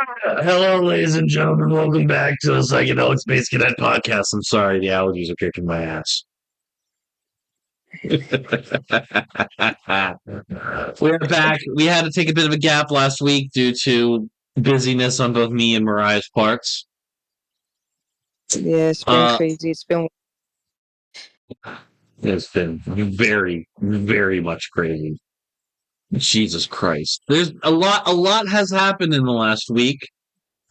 Hello, ladies and gentlemen. Welcome back to the Psychedelic Space Cadet podcast. I'm sorry, the allergies are kicking my ass. We're back. We had to take a bit of a gap last week due to busyness on both me and Mariah's parts. Yeah, it's been crazy. It's been very, very much crazy. Jesus Christ. There's a lot has happened in the last week.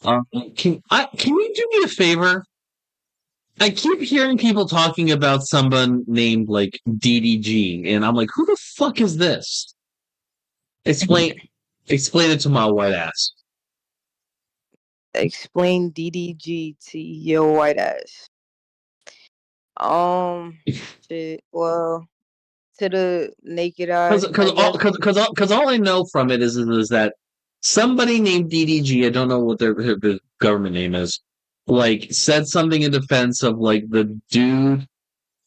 Can you do me a favor? I keep hearing people talking about someone named like DDG, and I'm like, who the fuck is this? Explain, explain it to my white ass. Explain DDG to your white ass. Shit. Well, to the naked eye, Because all I know from it is that somebody named DDG, I don't know what their government name is, like said something in defense of like the dude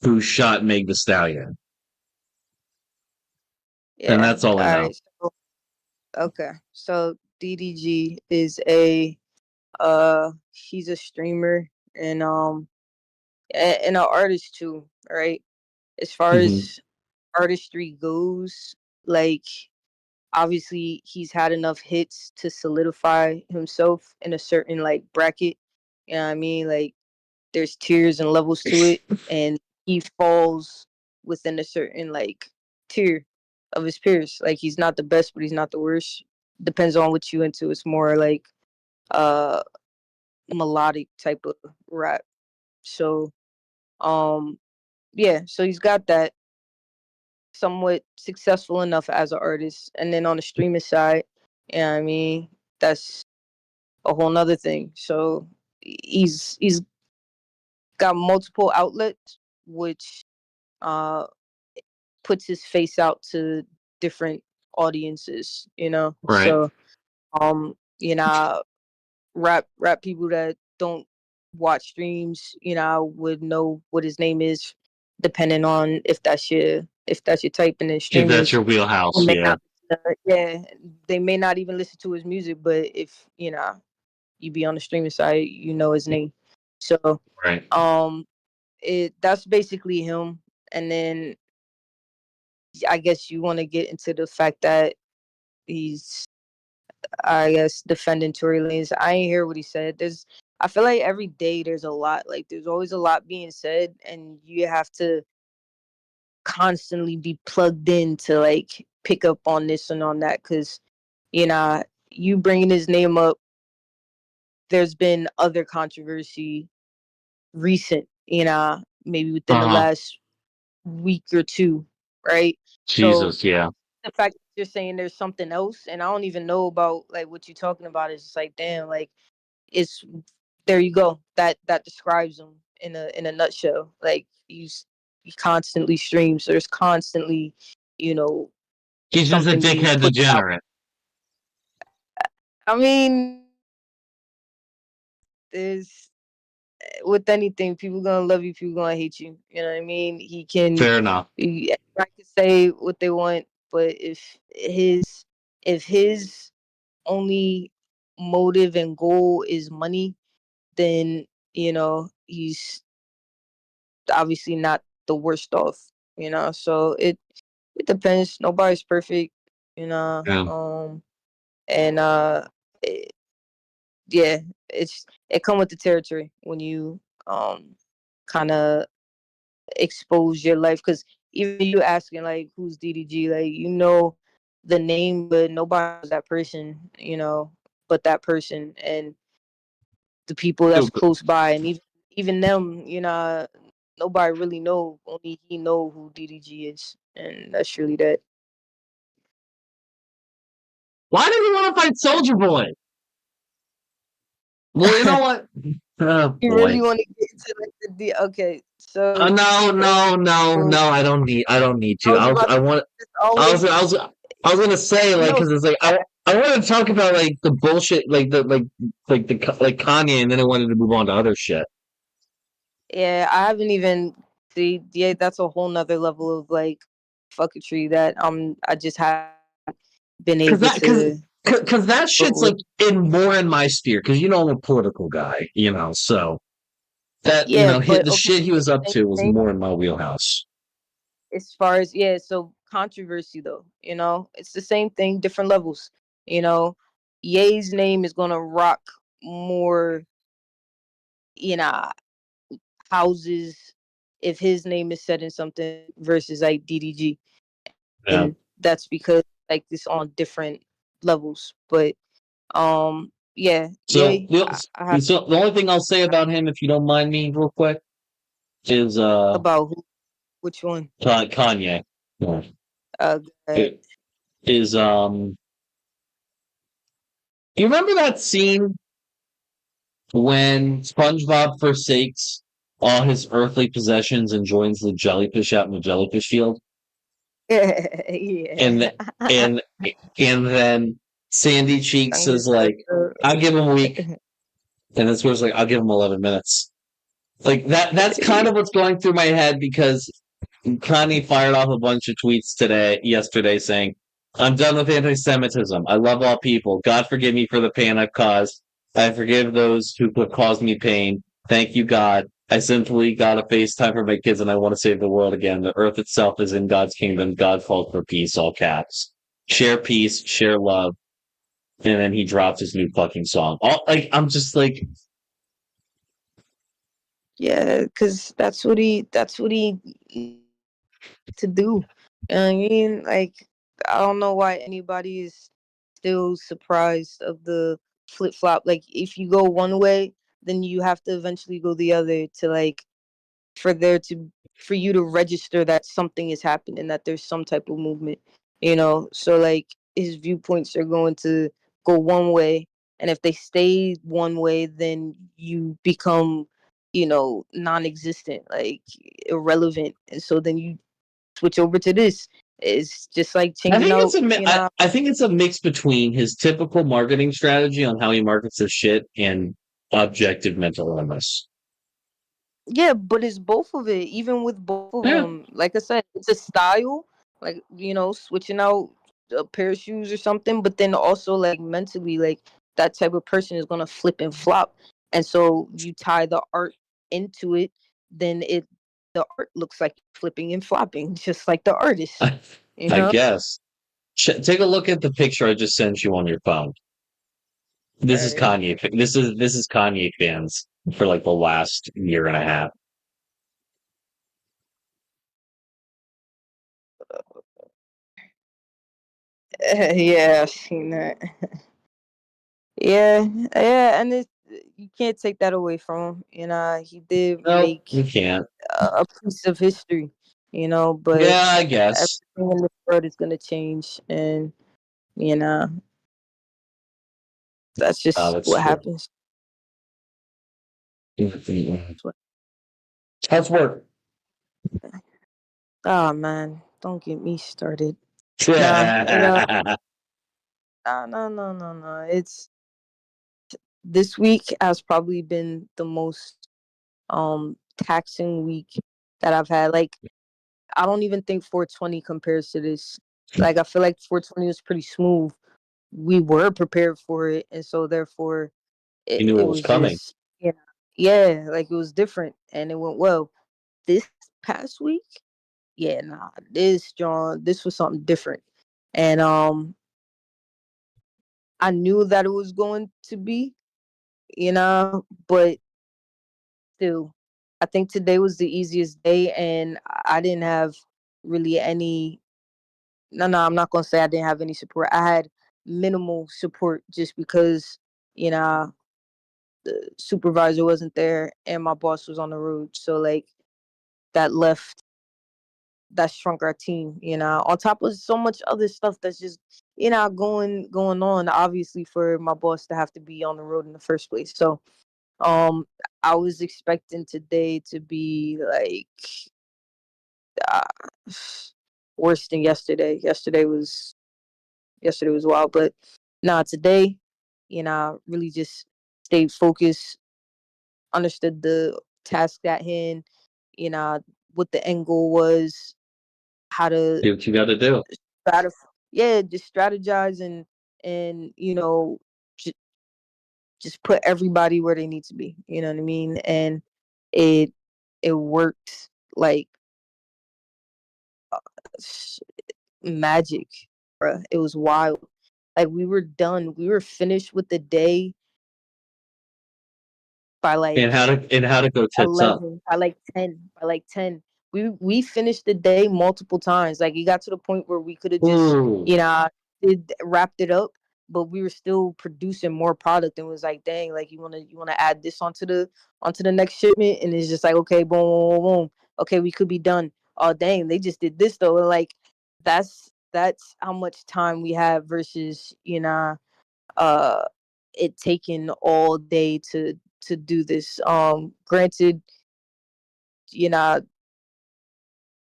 who shot Meg the Stallion, yeah. and that's all I know. Right, okay, so DDG is he's a streamer and an artist too, right? As far as artistry goes, like obviously he's had enough hits to solidify himself in a certain like bracket. You know what I mean? Like there's tiers and levels to it, and he falls within a certain like tier of his peers. Like he's not the best, but he's not the worst. Depends on what you into. It's more like uh melodic type of rap. So yeah, so he's got that somewhat successful enough as an artist. And then on the streaming side, you know what I mean, that's a whole nother thing. So he's got multiple outlets, which uh puts his face out to different audiences, you know. Right. So you know, rap people that don't watch streams, you know, would know what his name is, depending on if that's your type. And then If streamers, that's your wheelhouse, yeah. yeah, they may not even listen to his music, but if you know you be on the streaming side, you know his name. So Right. That's basically him. And then I guess you want to get into the fact that he's, I guess, defending Tory Lanez. I ain't hear what he said. I feel like every day there's a lot. Like there's always a lot being said, and you have to constantly be plugged in to like pick up on this and on that. Because you know, you bringing his name up, there's been other controversy recent. You know, maybe within the last week or two, right? So Jesus, yeah. the fact that you're saying there's something else, and I don't even know about like what you're talking about, is just like, damn, like it's there you go. That describes him in a nutshell. Like he constantly streams. So there's constantly, you know, He's just a something being dickhead put out. degenerate. I mean, there's with anything, people gonna love you, people gonna hate you. You know what I mean? Fair enough. I can say what they want, but if his only motive and goal is money, then you know he's obviously not the worst off. You know, so it depends. Nobody's perfect. You know, Yeah. and it, yeah, it come with the territory when you kind of expose your life, because even you asking like who's DDG, like you know the name, but nobody knows that person, you know, but that person and the people that's close by, and even them, you know, nobody really know. Only he know who DDG is, and that's really that. Why did he want to fight Soldier Boy? Well, you know what? Oh, You boy. really want to get into like the okay? So No. I don't need to. I was gonna say like because it's like I wanted to talk about like the bullshit like the like Kanye, and then I wanted to move on to other shit. Yeah, I haven't even see. Yeah, that's a whole nother level of like fucketry that I just haven't been able to. Because that shit's like more in my sphere. Because I'm a political guy, so that Yeah, but the okay, shit he was up same to was thing more in my wheelhouse. as far as so controversy though, it's the same thing, different levels. You know, Ye's name is gonna rock more, you know, houses if his name is said in something versus like DDG, Yeah. and that's because like this on different levels. But yeah, So I have so the only thing I'll say about him, if you don't mind me, real quick, is about which one? Kanye. Yeah. Uh, It is you remember that scene when SpongeBob forsakes all his earthly possessions and joins the jellyfish out in the jellyfish field? And yeah. and and then Sandy Cheeks is like, "I'll give him a week," and then Square's like, "I'll give him 11 minutes." Like that's kind of what's going through my head because Kanye fired off a bunch of tweets yesterday saying, "I'm done with anti-Semitism. I love all people. God forgive me for the pain I've caused. I forgive those who have caused me pain. Thank you, God. I simply got a FaceTime for my kids and I want to save the world again. The earth itself is in God's kingdom. God fought for peace, all caps. Share peace, share love." And then he dropped his new fucking song. I'm just like, Yeah, because that's what he to do. I mean, like, I don't know why anybody is still surprised of the flip flop. Like, if you go one way, then you have to eventually go the other to like for there to for you to register that something is happening, that there's some type of movement. So like his viewpoints are going to go one way, and if they stay one way, then you become non-existent, like irrelevant, and so then you switch over to this. It's just like I changing think out, I think it's a mix between his typical marketing strategy on how he markets his shit and objective mental illness. yeah, but it's both of it. Even with both of Yeah. them, like I said, it's a style, like switching out a pair of shoes or something. But then also like mentally, like that type of person is gonna flip and flop, and so you tie the art into it, then the art looks like flipping and flopping, just like the artist. You I know? guess. Take a look at the picture I just sent you on your phone. This is Alright. Kanye. This is Kanye fans for like the last year and a half. Yeah, I've seen that. Yeah, yeah, and you can't take that away from him. He did No, make you can't. a piece of history. But Yeah, I guess. everything in this world is gonna change, and you know that's Oh, just that's what true. happens. How's work? Oh man, don't get me started. Nah, Yeah. nah, no, no, no, no. It's This week has probably been the most taxing week that I've had. Like, I don't even think 420 compares to this. Like, I feel like 420 was pretty smooth. We were prepared for it, and so therefore You it, knew it it was was coming. just yeah, like it was different and it went well. This past week, yeah, nah, this was something different. And I knew that it was going to be, but still, I think today was the easiest day, and I didn't have really any. No, no, I'm not gonna say I didn't have any support. I had minimal support just because you know the supervisor wasn't there and my boss was on the road. So like that shrunk our team. On top of so much other stuff that's just going on. Obviously, for my boss to have to be on the road in the first place. So um, I was expecting today to be like uh, worse than yesterday. Yesterday was wild, but today, really just stayed focused, understood the task at hand, what the end goal was, how to Do what you got to do. stratif- yeah, just strategize and and j- just put everybody where they need to be. You know what I mean? And it it worked like s- magic, bruh. It was wild. Like we were done. We were finished with the day by And like how to go tits up. 11, by like 10. We finished the day multiple times. Like it got to the point where we could have just, Ooh. wrapped it up, but we were still producing more product and was like, dang, like you wanna add this onto the next shipment, and it's just like, okay, boom, boom, boom, boom. Okay, we could be done. Oh dang, they just did this though. And like that's how much time we have versus, uh it taking all day to do this. Granted, you know,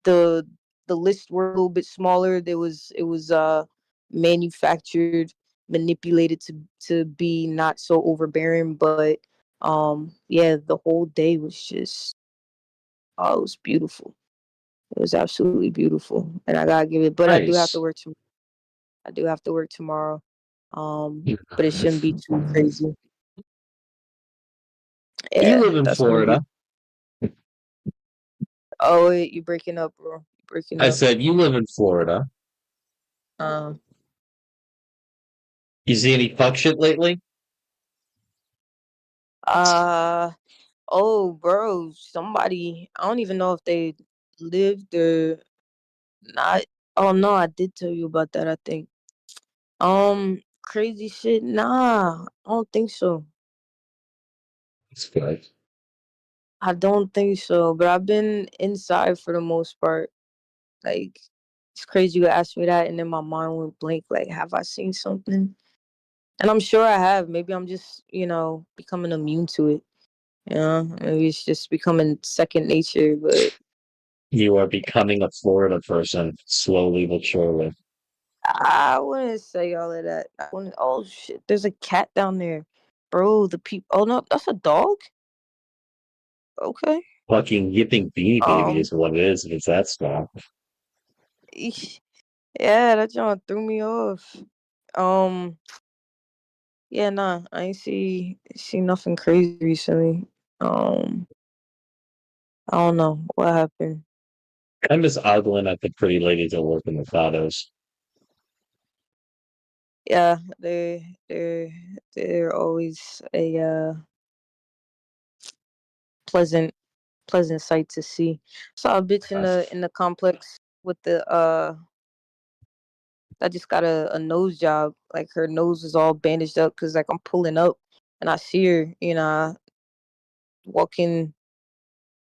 the the lists were a little bit smaller. It was manufactured, manipulated to be not so overbearing, but yeah, the whole day was just, oh, it was beautiful. It was absolutely beautiful. And I gotta give it, but I do have to Nice. work I do have to work tomorrow. But it shouldn't be too crazy. You Yeah, live in that's gonna be. Florida. Oh, wait, you breaking up, bro. You breaking I up. said you live in Florida. Um, You see any fuck shit lately? uh, oh, bro, somebody, I don't even know if they lived or not. Oh, no, I did tell you about that, I think. Crazy shit. Nah, I don't think so. It's good. I don't think so, but I've been inside for the most part. Like, it's crazy you asked me that, and then my mind went blank. Like, have I seen something? And I'm sure I have. Maybe I'm just, becoming immune to it. Maybe it's just becoming second nature. But You are becoming a Florida person slowly but surely. I wouldn't say all of that. I wouldn't. Oh shit! There's a cat down there, bro. The people. Oh no, that's a dog. Okay. Fucking yipping beanie baby Um. is what it is if it's that small. eesh. Yeah, that John threw me off. Um. Yeah, nah. I ain't see nothing crazy recently. Um. I don't know what happened. I'm just ogling at the pretty ladies that work in the photos. Yeah, they're always a pleasant pleasant sight to see. Saw a bitch in the complex with the that just got a nose job. Like her nose is all bandaged up because like I'm pulling up and I see her, walking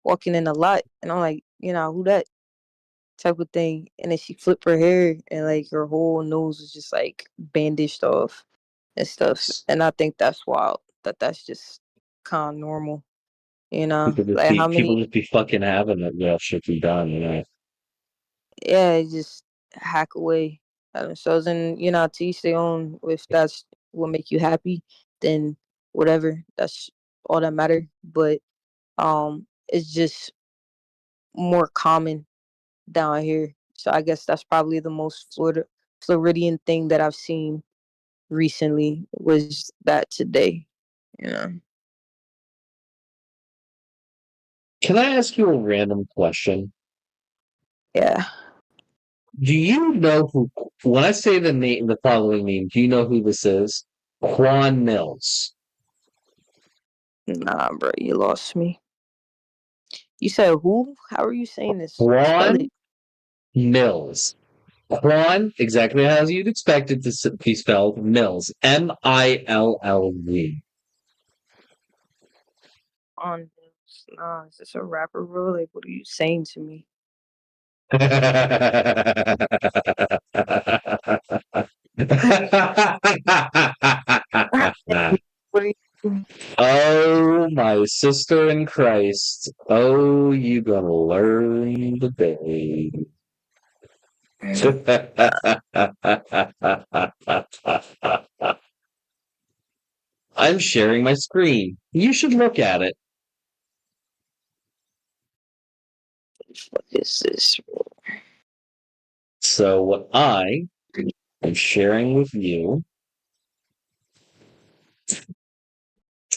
walking in a lot, and I'm like, who that type of thing. And then she flipped her hair and like her whole nose was just like bandaged off and stuff. And I think that's wild. That's just kind of normal. Like how People many. just be fucking having it. That shit be done, you know. Yeah, just hack away at themselves, and to each their own. If that's what make you happy, then whatever, that's all that matter. But it's just more common down here, so I guess that's probably the most Floridian thing that I've seen recently was that today. you know Can I ask you a random question? yeah. Do you know who, when I say the following name, do you know who this is? Quan Mills. Nah, bro, you lost me. You said who? How are you saying this? Spell Quan it. Mills. Quan, exactly as you'd expect it to be spelled, Mills. Millv. On this. Nah, is this a rapper, bro? Like, what are you saying to me? What are you? Oh, my sister in Christ. Oh, you gonna learn today. I'm sharing my screen. You should look at it. What is this? So, what I am sharing with you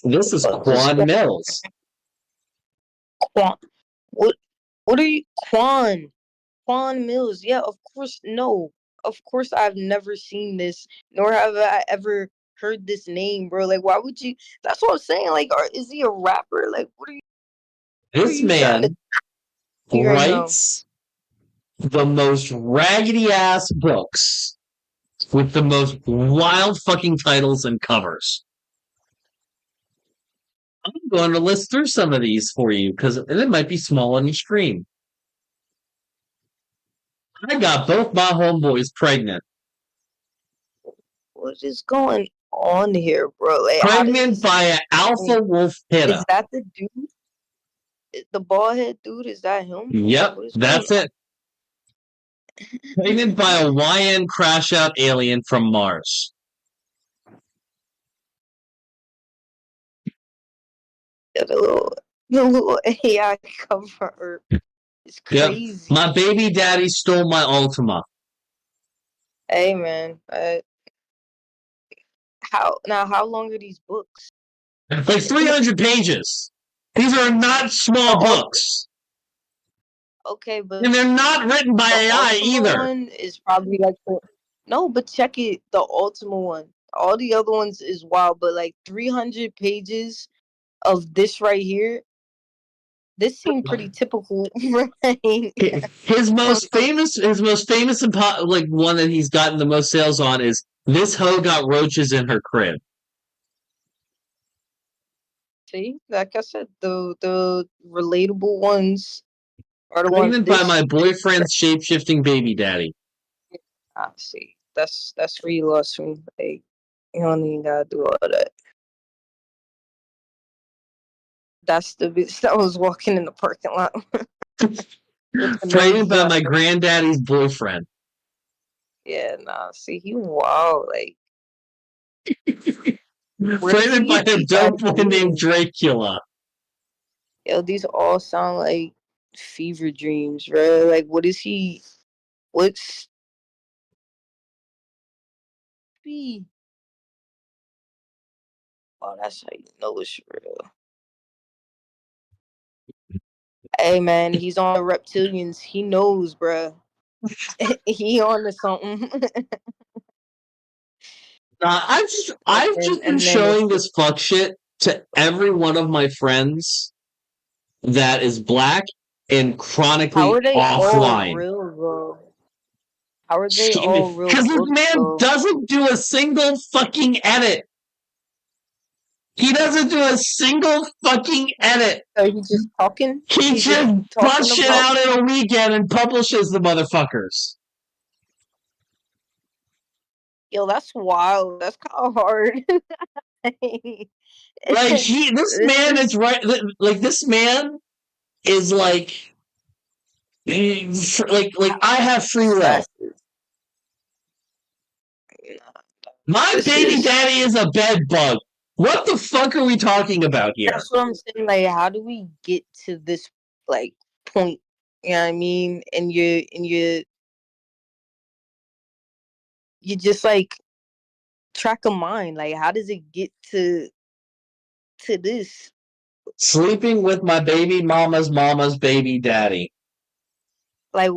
This is Fuck this Quan Mills. Quan. What are you, Quan? Quan Mills? Yeah, of course. No, of course. I've never seen this, nor have I ever heard this name, bro. Like, why would you? That's what I'm saying. Like, is he a rapper? Like, what are This you trying to man do right now? writes the most raggedy ass books with the most wild fucking titles and covers. I'm going to list through some of these for you because it might be small on your screen. I got both my homeboys pregnant. What is going on here, bro? Like, Pregnant by an alpha wolf hitter. Is that the dude? The bald head dude? Is that him? Yep, that's it. Pregnant by a YN crash out alien from Mars. The little AI cover is crazy. Yep. My baby daddy stole my Ultima. Hey man, how long are these books? Like 300 pages. These are not small books. Okay, but and they're not written by AI either. One is probably like no, but check it. The Ultima one. All the other ones is wild, but like 300 pages of this right here. This seemed pretty typical, right? His most famous, like one that he's gotten the most sales on is "This hoe got roaches in her crib." See, like I said, the relatable ones are the Pregnant ones. by my boyfriend's shape-shifting baby daddy. I see. That's where you lost me. Like, you don't even gotta do all that. That's the bitch that was walking in the parking lot. Pregnant by my granddaddy's boyfriend. Yeah, nah. See, he wild. Like, pregnant by a dope boy named Dracula. Yo, these all sound like fever dreams, bro. Like, what is he? What's he? Oh, that's how you know it's real. Hey, man, he's on the reptilians. He knows, bro. He on to something. I've just been showing this fuck shit to every one of my friends that is black and chronically How are they offline. all real, bro? How are they all real? Because this man doesn't do a single fucking edit. He doesn't do a single fucking edit. So he's just talking? He just busts shit out in a weekend and publishes the motherfuckers. Yo, that's wild. That's kind of hard. Like this man is right. Like this man is like I have free will. My baby daddy is a bed bug. What the fuck are we talking about here? That's what I'm saying. Like, how do we get to this like point? You know what I mean? And you just like track of mind. Like, how does it get to this? Sleeping with my baby mama's baby daddy. Like,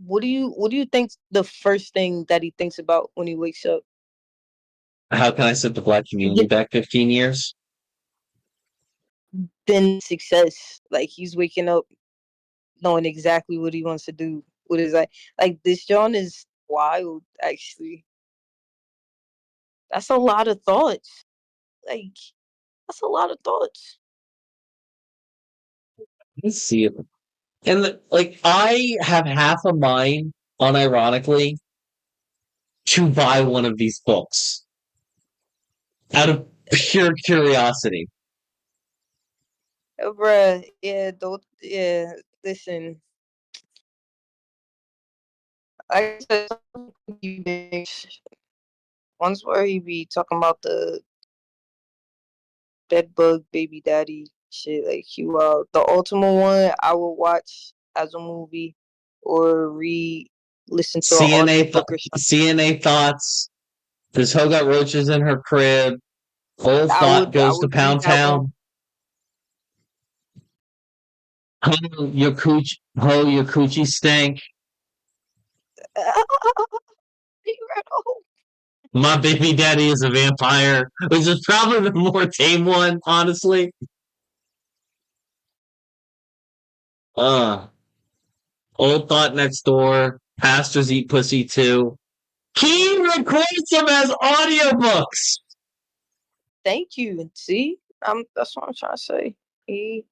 what do you think the first thing that he thinks about when he wakes up? How can I set the black community back 15 years? Then success. Like, he's waking up knowing exactly what he wants to do. What is that? Like, this John is wild, actually. That's a lot of thoughts. Like, that's a lot of thoughts. Let's see it. And I have half a mind, unironically, to buy one of these books out of pure curiosity. Bruh, listen. I said, once where he be talking about the bedbug baby daddy shit, like the Ultima one I will watch as a movie or listen to CNA thoughts. This hoe got roaches in her crib. Old Thought I goes to would read Pound that one. Town. Your coochie stank. My baby daddy is a vampire, which is probably the more tame one, honestly. Uh, Old Thought Next Door. Pastors Eat Pussy too. He records them as audiobooks. Thank you. See, that's what I'm trying to say. He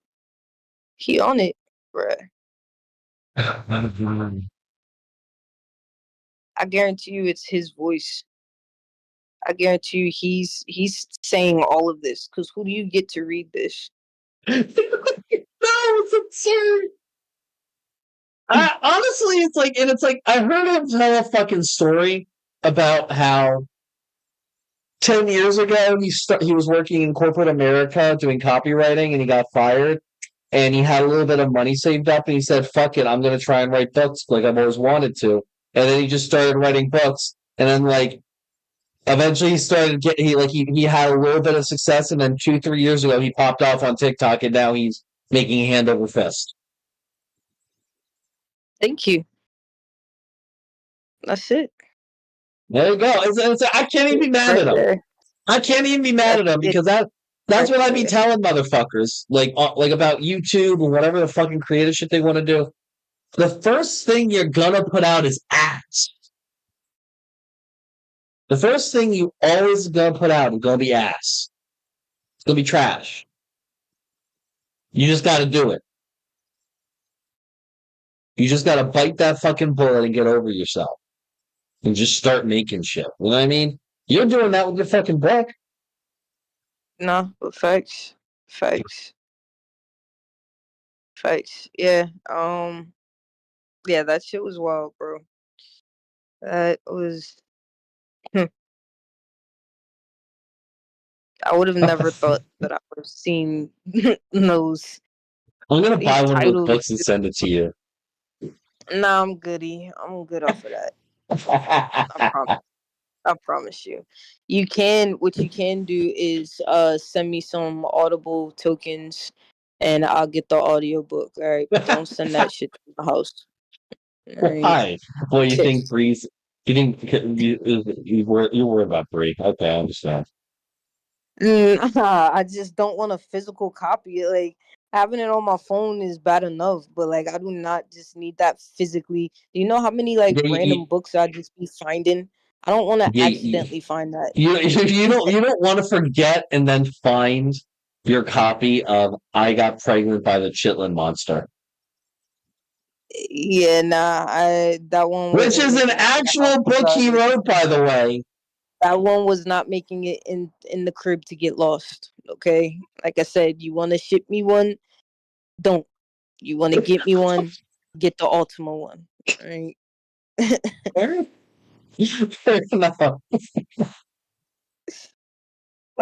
on it, bruh. I guarantee you, it's his voice. I guarantee you, he's saying all of this. Cause who do you get to read this? No, it's absurd. Honestly, it's like I heard him tell a fucking story about how 10 years ago he was working in corporate America doing copywriting and he got fired and he had a little bit of money saved up and he said, fuck it, I'm gonna try and write books like I've always wanted to. And then he just started writing books and then like eventually he started getting he had a little bit of success and then 2-3 years ago he popped off on TikTok and now he's making hand over fist. Thank you. That's it. There you go. I can't even be mad at him. There. I can't even be mad at him because that's what I be telling motherfuckers like about YouTube and whatever the fucking creative shit they want to do. The first thing you're gonna put out is ass. The first thing you always gonna put out is gonna be ass. It's gonna be trash. You just gotta do it. You just gotta bite that fucking bullet and get over yourself. And just start making shit. You know what I mean? You're doing that with your fucking book. No, but facts. Yeah. Yeah, that shit was wild, bro. That was. I would have never thought that I would have seen those. I'm gonna buy one of those titles. books and send it to you. Nah, I'm goody. I'm good off of that. I promise you. What you can do is send me some Audible tokens and I'll get the audiobook. All right. Don't send that shit to the house. All right. Why? Well, you think Breeze? You think you worry about Bree? Okay, I understand. I just don't want a physical copy. Like having it on my phone is bad enough, but like I do not just need that physically. Do you know how many like Yeah, random books I just be finding? I don't want to yeah, accidentally find that. you don't want to forget and then find your copy of "I Got Pregnant by the Chitlin Monster," Yeah, nah, that one which wasn't is an making it in the house actual book he regardless. wrote, by the way. That one was not making it in the crib to get lost. Okay, like I said, you want to ship me one? Don't. You want to get me one? Get the Ultima one. All right. Fair enough.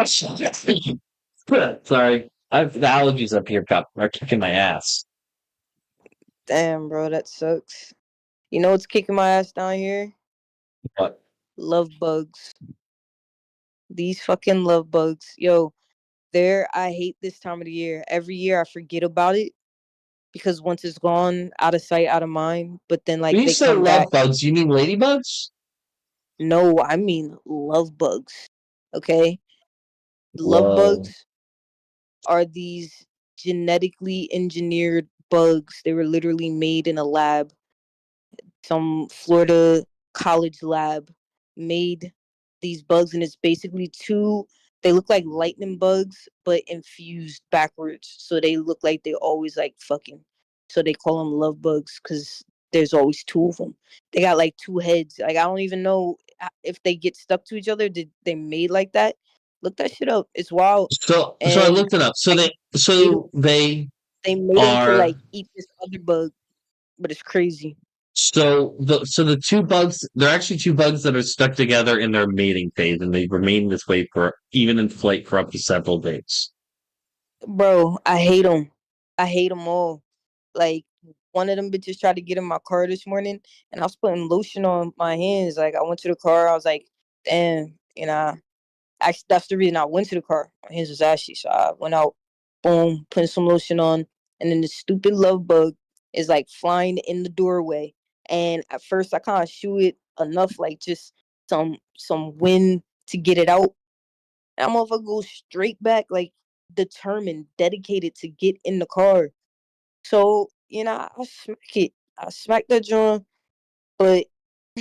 Sorry, the allergies up here are kicking my ass. Damn, bro, that sucks. You know what's kicking my ass down here? What? Love bugs. These fucking love bugs. Yo, I hate this time of the year. Every year I forget about it because once it's gone, out of sight, out of mind. But then like When you they say come love back. bugs, you mean ladybugs? No, I mean love bugs. Okay? Love Whoa. bugs are these genetically engineered bugs. They were literally made in a lab. Some Florida college lab made these bugs, and it's basically they look like lightning bugs, but infused backwards. So they look like they always like fucking. So they call them love bugs because there's always two of them. They got like two heads. Like I don't even know if they get stuck to each other. Did they made like that? Look that shit up. It's wild. So I And looked it up. like they made them to Are like eat this other bug, but it's crazy. the two bugs. They're actually two bugs that are stuck together in their mating phase, and they remain this way for even in flight for up to several days. Bro, I hate them. I hate them all. Like one of them bitches tried to get in my car this morning, and I was putting lotion on my hands. Like I went to the car, I was like, damn, that's the reason I went to the car. My hands was ashy, so I went out, boom, putting some lotion on, and then the stupid love bug is like flying in the doorway. And at first, I kind of shoot it enough, like just some wind to get it out. That motherfucker goes straight back, like determined, dedicated to get in the car. So I smack it. I smacked that joint, but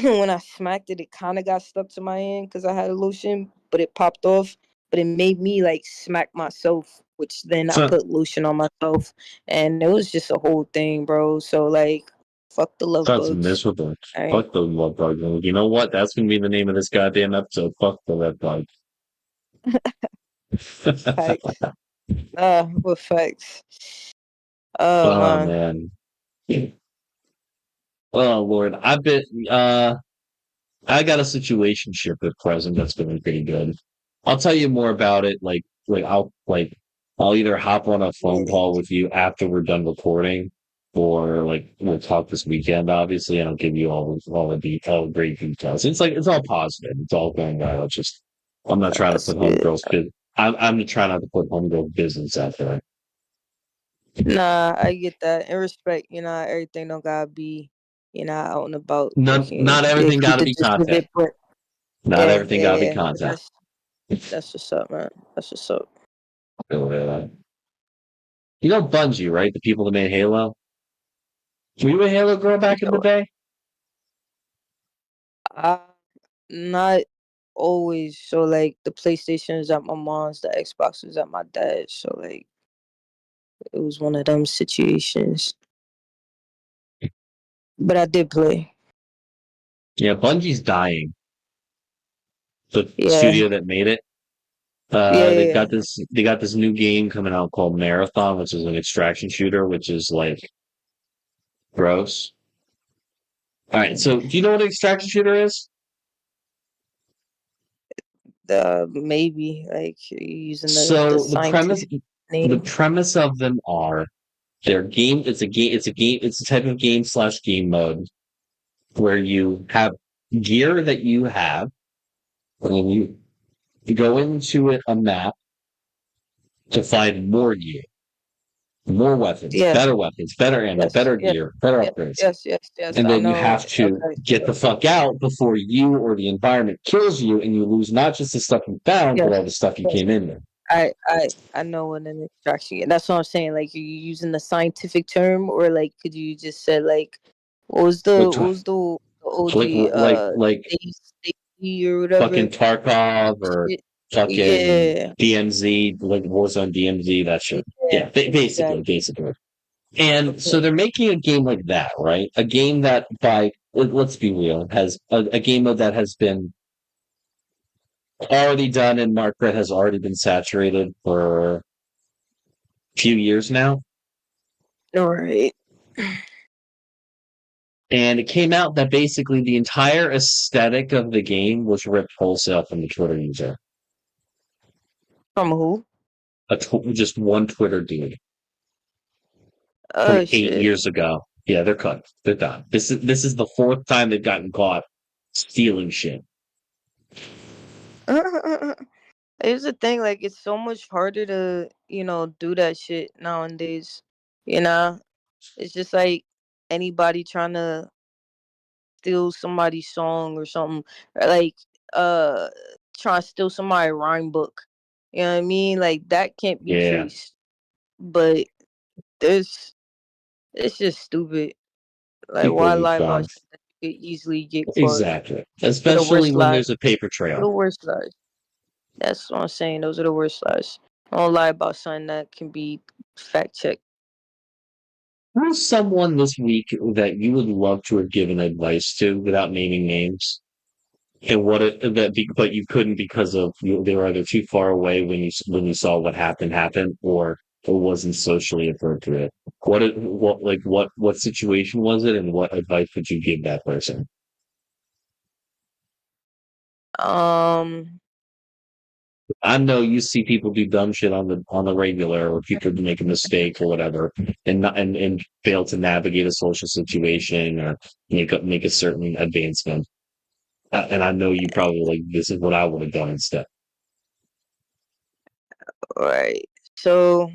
when I smacked it, it kind of got stuck to my hand because I had a lotion, but it popped off. But it made me like smack myself, which then I So put lotion on myself, and it was just a whole thing, bro. So like, fuck the love sounds bugs. miserable. All right, Fuck the love bug. You know what? That's gonna be the name of this goddamn episode. Fuck the love bug. facts. What facts? Oh Oh man. man. Oh Lord. I got a situationship at present that's been pretty good. I'll tell you more about it. I'll either hop on a phone Yeah. call with you after we're done recording, or like we'll talk this weekend, obviously, and I'll give you all the detail, great details. It's all positive. It's all going well. It's just I'm not trying to That's put good. homegirls I'm trying not to put homegirl business out there. Nah, I get that. And respect, everything don't gotta be, out and about. Like Not you everything get got to the be gist of content. it, but Not yeah, everything got to be yeah, yeah. content. That's what's up, man. That's what's up. You know Bungie, right? The people that made Halo. Were you a Halo girl back in the Yo, day? I not always. So like the PlayStation is at my mom's, the Xbox is at my dad's. So like it was one of them situations. But I did play. Yeah, Bungie's dying. The Yeah, studio that made it. yeah, yeah, They've yeah. got this new game coming out called Marathon, which is an extraction shooter, which is like gross. All right, so do you know what an extraction shooter is? Maybe like you're using the So scientific the name. premise of them are their game. It's a type of game/game mode where you have gear that you have, and you go into a map to find more gear, more Yeah. weapons, better ammo, Yes. better Yes. gear, better Yes. upgrades. Yes. Yes. Yes. And I then you know. have to Okay. get the Okay. fuck out before you or the environment kills you and you lose not just the stuff you found, but Yes. all the stuff you Yes. came in with. I know what an extraction is. That's what I'm saying. Like, are you using the scientific term, or like, could you just say like, Like, what was the like, OG safety or fucking whatever Tarkov or shit? fucking Yeah. DMZ, like Warzone DMZ, that shit. Yeah. Yeah, Exactly. basically. And so Okay. they're making a game like that, right? A game that let's be real, has a game mode that has been already done and market has already been saturated for a few years now. All right. And it came out that basically the entire aesthetic of the game was ripped wholesale from the Twitter user. From who? Just one Twitter dude from Oh 8 years shit. ago. Yeah, they're cooked. They're done. This is the fourth time they've gotten caught stealing shit. Here's the thing, like it's so much harder to, do that shit nowadays. You know, it's just like anybody trying to steal somebody's song or something, or like uh trying to steal somebody's rhyme book. You know what I mean? Like that can't be Yeah, traced. But this it's just stupid. Like why equally lie about fun. shit that you could easily get caught? Exactly. For the Especially worst when lies. there's a paper For trail. the worst lies. That's what I'm saying. Those are the worst lies. I don't lie about something that can be fact checked. Who's someone this week that you would love to have given advice to without naming names? And but you couldn't because they were either too far away when you saw what happened, or it wasn't socially appropriate. What situation was it, and what advice would you give that person? Um, I know you see people do dumb shit on the regular, or people make a mistake or whatever, and fail to navigate a social situation or make a certain advancement. And I know you probably like this is what I would have done instead. So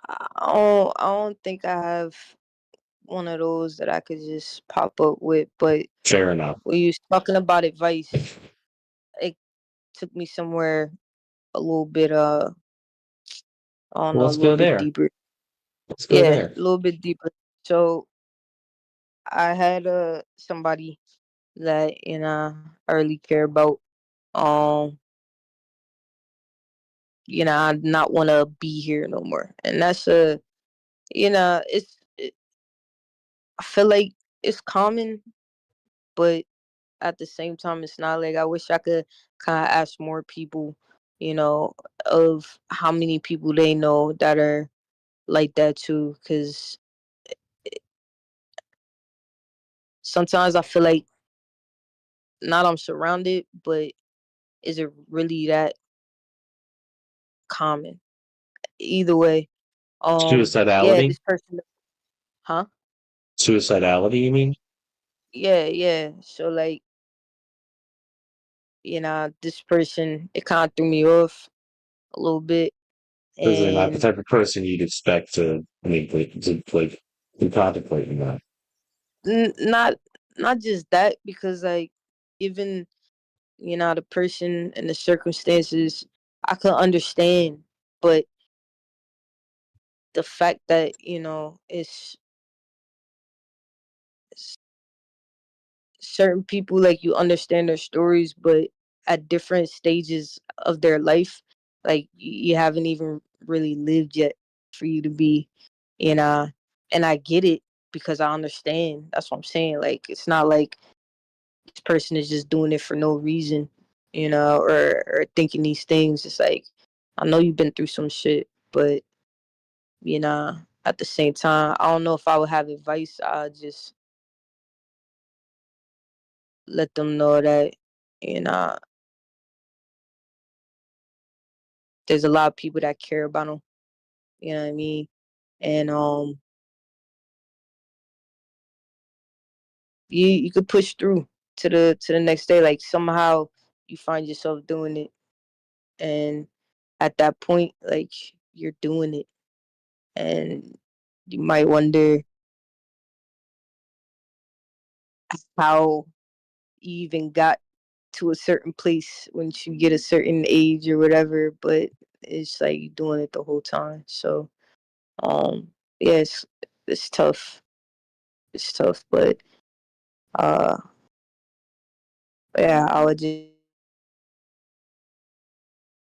I don't think I have one of those that I could just pop up with. But Fair enough. when you was talking about advice, it took me somewhere a little bit I don't Well, know, a let's little go bit there. deeper. Let's go Yeah, there. a little bit deeper. So I had somebody that I really care about. Um, I not want to be here no more, and that's I feel like it's common, but at the same time, it's not. Like, I wish I could kind of ask more people, you know, of how many people they know that are like that too, because sometimes I feel like not I'm surrounded, but is it really that common? Either way, yeah, Suicidality? this person, huh? Suicidality, you mean? Yeah, yeah. So like, this person, it kind of threw me off a little bit, Because they're not the and type of person you'd expect to, I mean, like, be contemplating that. not just that, because like, given the person and the circumstances, I could understand, but the fact that it's certain people, like, you understand their stories, but at different stages of their life, like, you haven't even really lived yet for you to be, you know and I get it, because I understand. That's what I'm saying. Like, it's not like this person is just doing it for no reason, or thinking these things. It's like, I know you've been through some shit, but at the same time, I don't know if I would have advice. I just let them know that you know there's a lot of people that care about them. You know what I mean? And you could push through to the next day. Like, somehow you find yourself doing it, and at that point, like, you're doing it, and you might wonder how you even got to a certain place once you get a certain age or whatever. But it's like you doing it the whole time. So um, yeah, it's tough. It's tough, but uh, yeah, I would just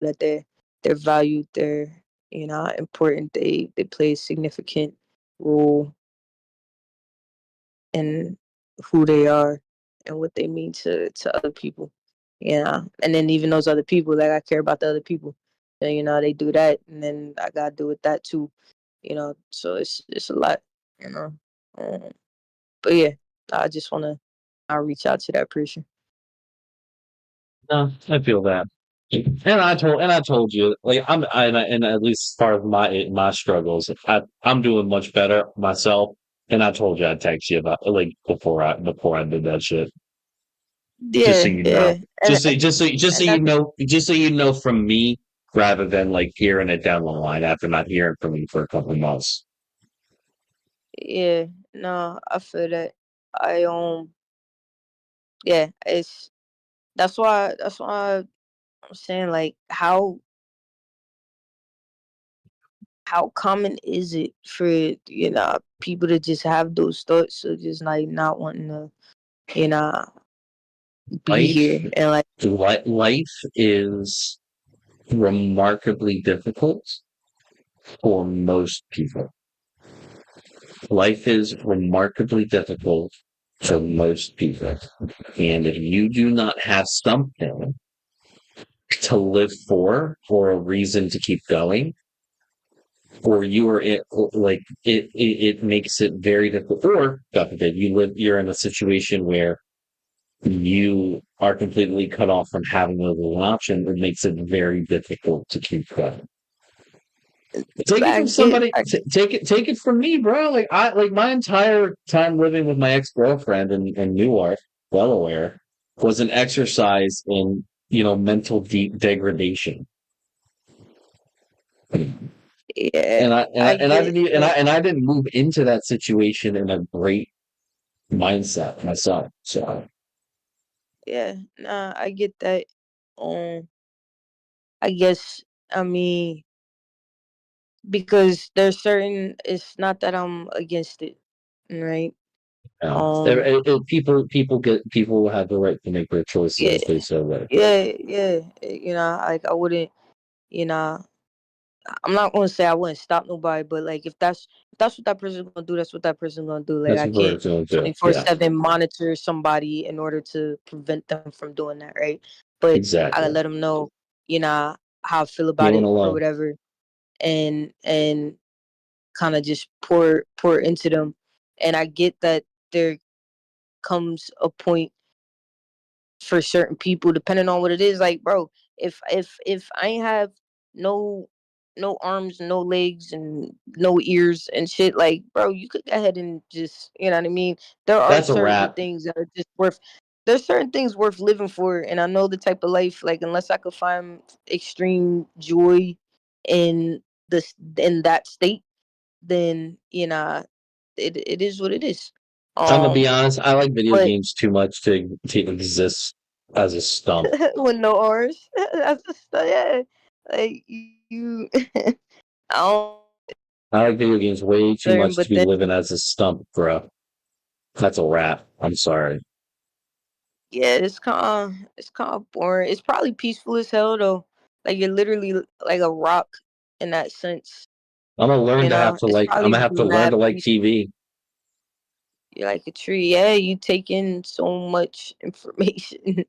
that they're valued, they're important, they play a significant role in who they are and what they mean to other people. And then even those other people, like, I care about the other people. And they do that, and then I gotta do with that too. So it's a lot. You know, um, but yeah, I just wanna I reach out to that person. No, I feel that. And I told you, like, and at least as far as my struggles, I'm doing much better myself. And I told you I'd text you about, like, before I did that shit. Just so Yeah, you know. yeah, and Just so and you that's know, from me, rather than like hearing it down the line after not hearing from you for a couple of months. yeah. No, I feel that. I Yeah, that's why I'm saying, like, how common is it for people to just have those thoughts of just like not wanting to you know be Life, here, and like, life is remarkably difficult for most people. Life is remarkably difficult for most people. And if you do not have something to live for or a reason to keep going, or you are it, like it makes it very difficult. Or God forbid, you're in a situation where you are completely cut off from having a little option. It makes it very difficult to keep going. Take it I from get somebody. Take it from me, bro. Like my entire time living with my ex girlfriend in Newark, Delaware, was an exercise in mental deep degradation. Yeah, And I and I I and I get didn't even, that. and I didn't move into that situation in a great mindset myself. So Yeah, nah, I get that. Um, I guess I mean because there's certain. It's not that I'm against it, right? Um, people have the right to make their choices yeah, if they so wish. yeah. You know, like I wouldn't. You know, I'm not gonna say I wouldn't stop nobody, but like if that's what that person's gonna do, that's what that person's gonna do. Like That's I what can't birds don't do. Yeah, 24/7 monitor somebody in order to prevent them from doing that, right? But I exactly. let them know, you know, how I feel about You went it or alone. whatever, and kind of just pour into them. And I get that there comes a point for certain people, depending on what it is. Like, bro, if I ain't have no no arms, no legs, and no ears and shit, like, bro, you could go ahead and just, you know what I mean. There are That's a certain wrap. things that are just worth. There's certain things worth living for, and I know the type of life. Like, unless I could find extreme joy in in that state, then it is what it is. I'm gonna be Um, honest. I like video but games too much to exist as a stump. with no R's. That's just yeah. Like you, I don't I like video games way too learn, much but to be then living as a stump, bro. That's a wrap. I'm sorry. yeah, it's kind of boring. It's probably peaceful as hell though. Like you're literally like a rock in that sense. I'm gonna learn You to have know, to it's like. I'm probably gonna have to learn mad to like peaceful. TV. You're like a tree. Yeah, you take in so much information.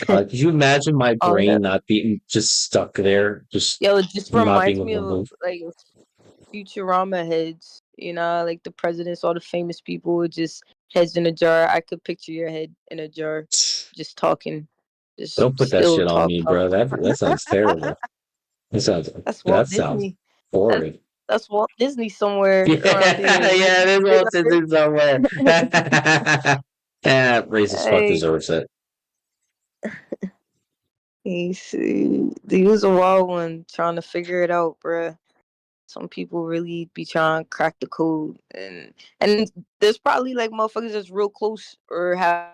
Could you imagine my Oh no. brain not being just stuck there, just Yo, it just not being reminds me able to of move? like Futurama heads, like the presidents, all the famous people with just heads in a jar. I could picture your head in a jar, just talking, just Don't put that still shit on talk me, about. bro. That sounds terrible. That sounds That's Walt that sounds Disney. That's horrid. that's Walt Disney somewhere around Yeah, here. yeah, there's Right? one sitting somewhere. Yeah, racist fuck Hey, deserves it. he was a wild one trying to figure it out, bruh. Some people really be trying to crack the code, and there's probably like motherfuckers that's real close or have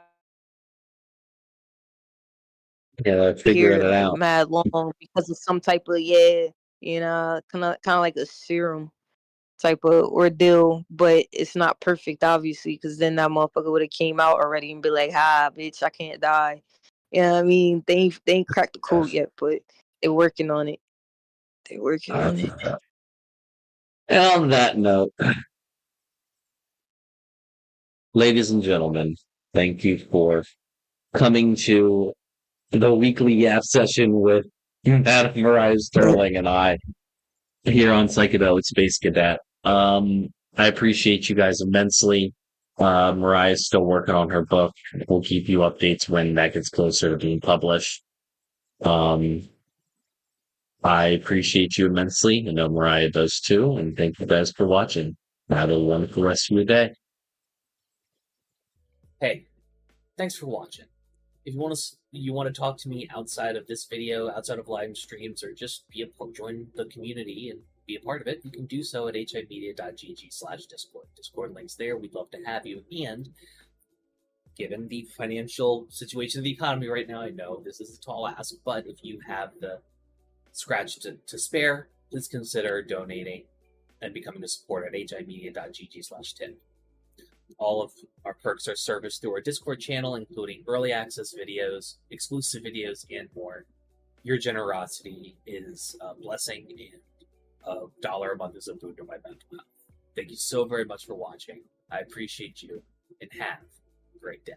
Yeah, figuring here it like out. mad long because of some type of kind of like a serum type of ordeal, but it's not perfect obviously because then that motherfucker would have came out already and be like, "Ha, bitch, I can't die." You know what I mean? They ain't cracked the code yet, but they're working on it. They're working on it. And on that note, ladies and gentlemen, thank you for coming to the weekly Yap session with Adam Mariah Sterling and I here on Psychedelic Space Cadet. I appreciate you guys immensely. Mariah's still working on her book. We'll keep you updates when that gets closer to being published. Um, I appreciate you immensely. I know Mariah does too. And thank you guys for watching. Have a wonderful rest of your day. Hey, thanks for watching. If you want to talk to me outside of this video, outside of live streams, or just join the community and be a part of it, you can do so at himedia.gg/discord. Discord links there. We'd love to have you. And given the financial situation of the economy right now, I know this is a tall ask, but if you have the scratch to spare, please consider donating and becoming a supporter at himedia.gg/tip. All of our perks are serviced through our Discord channel, including early access videos, exclusive videos, and more. Your generosity is a blessing, and $1 a month is a boon to my mental health. Thank you so very much for watching. I appreciate you, and have a great day.